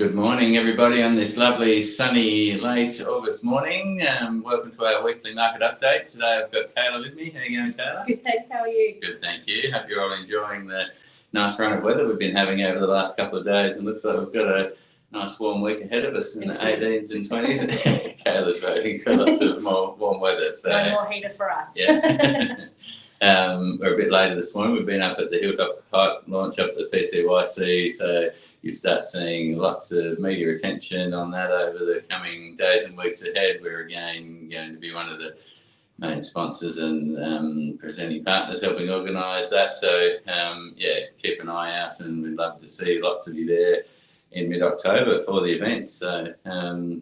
Good morning, everybody, on this lovely, sunny, late August morning. Welcome to our weekly market update. Today I've got Kayla with me. How are you going, Kayla? Good, thanks. How are you? Good, thank you. Hope you're all enjoying the nice run of weather we've been having over the last couple of days. It looks like we've got a nice warm week ahead of us in the 18s and 20s. Kayla's voting for lots of more warm weather. So no more heater for us. Yeah. We're a bit later this morning. We've been up at the Hilltop Hype launch up at the PCYC, so you start seeing lots of media attention on that over the coming days and weeks ahead. We're again going to be one of the main sponsors and presenting partners helping organise that. So keep an eye out, and we'd love to see lots of you there in mid-October for the event. So I'll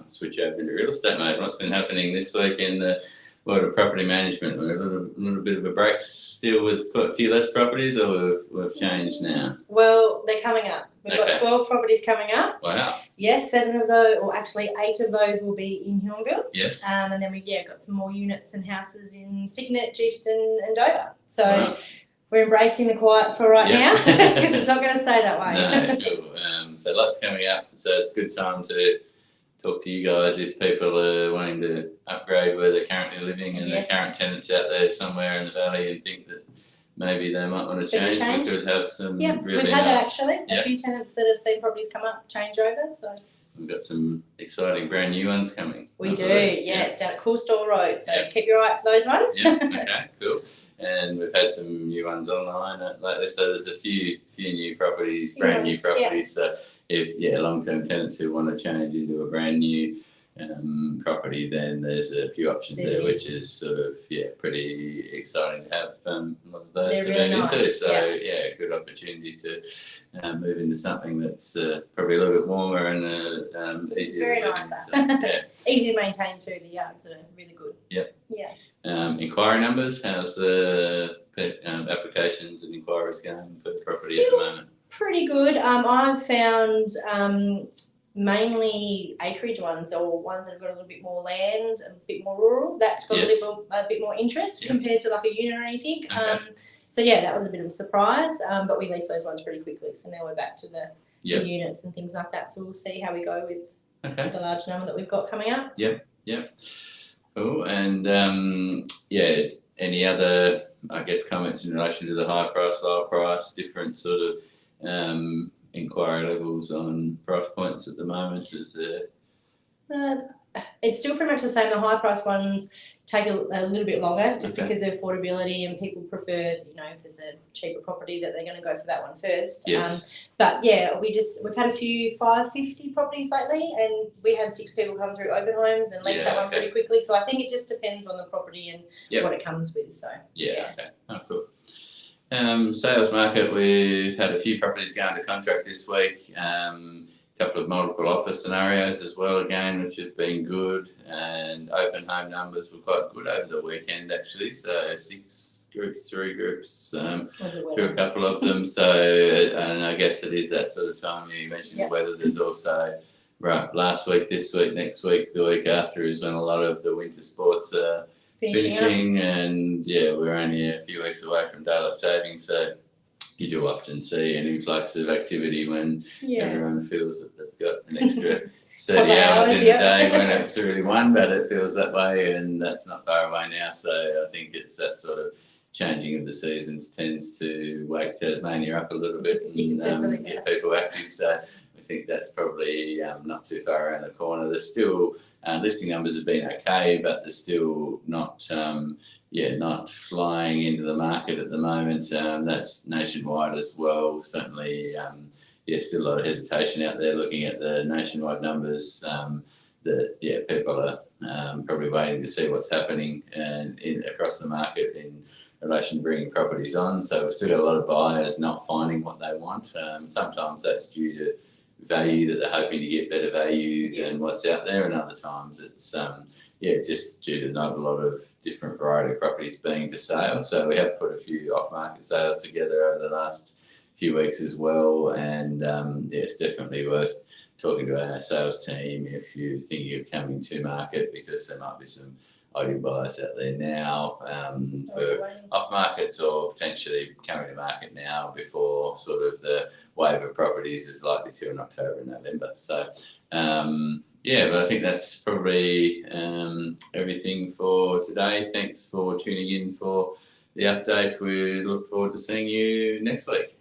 switch over into real estate mode. What's been happening this week in the world of property management? We're a little bit of a break still with quite a few less properties, or we've changed now? Well, they're coming up. We've got 12 properties coming up. Wow. Yes, 7 of those, or actually 8 of those will be in Huonville. Yes. And then we've got some more units and houses in Cygnet, Geeston and Dover. So we're embracing the quiet for right now because it's not going to stay that way. No, cool. So lots coming up. So it's a good time to talk to you guys if people are wanting to upgrade where they're currently living and their current tenants out there somewhere in the valley and think that maybe they might want to change. We could have some really we've had that nice, actually. A few tenants that have seen properties come up change over. So we've got some exciting brand new ones coming. We do, yes, down at Coolstall Road. So keep your eye out for those ones. Okay, cool. And we've had some new ones online lately. So there's a few new properties, brand new properties. So if long-term tenants who want to change into a brand new property, then there's a few options there, which is sort of pretty exciting to have a lot of those to move into. So good opportunity to move into something that's probably a little bit warmer and easier. Very nicer. So, easy to maintain too. The yards are really good. Yep. Yeah. Inquiry numbers. How's the applications and inquiries going for the property at the moment? Pretty good. I've found mainly acreage ones, or ones that have got a little bit more land, a bit more rural. That's got a bit more interest compared to like a unit or anything. So that was a bit of a surprise. But we leased those ones pretty quickly. So now we're back to the units and things like that. So we'll see how we go with the large number that we've got coming up. Yep. Cool. And any other, I guess, comments in relation to the high price, low price, different sort of inquiry levels on price points at the moment? Is there? It's still pretty much the same. The high price ones take a little bit longer just because of affordability, and people prefer, if there's a cheaper property, that they're going to go for that one first. Yes. But we've had a few 550 properties lately, and we had 6 people come through open homes and lease that one pretty quickly. So I think it just depends on the property and what it comes with. So okay. Oh, cool. Sales market, we've had a few properties go into contract this week. Couple of multiple offer scenarios as well again, which have been good, and open home numbers were quite good over the weekend actually. So 6 groups, 3 groups through a couple of them. So and I guess it is that sort of time. You mentioned the weather. There's also last week, this week, next week, the week after is when a lot of the winter sports are finishing and we're only a few weeks away from daylight saving, so you do often see an influx of activity when everyone feels that they've got an extra 30 hours in a day when it's really one, but it feels that way, and that's not far away now. So I think it's that sort of changing of the seasons tends to wake Tasmania up a little bit and get people active. So I think that's probably not too far around the corner. There's still listing numbers have been okay, but they're still not not flying into the market at the moment. That's nationwide as well. Certainly, still a lot of hesitation out there looking at the nationwide numbers. That people are probably waiting to see what's happening across the market in relation to bringing properties on. So we've still got a lot of buyers not finding what they want. Sometimes that's due to value, that they're hoping to get better value than what's out there, and other times it's just due to not a lot of different variety of properties being for sale. So we have put a few off-market sales together over the last few weeks as well, and it's definitely worth talking to our sales team if you're thinking of coming to market, because there might be some holding buyers out there now for off markets or potentially coming to market now before sort of the wave of properties is likely to in October and November. So yeah, but I think that's probably everything for today. Thanks for tuning in for the update. We look forward to seeing you next week.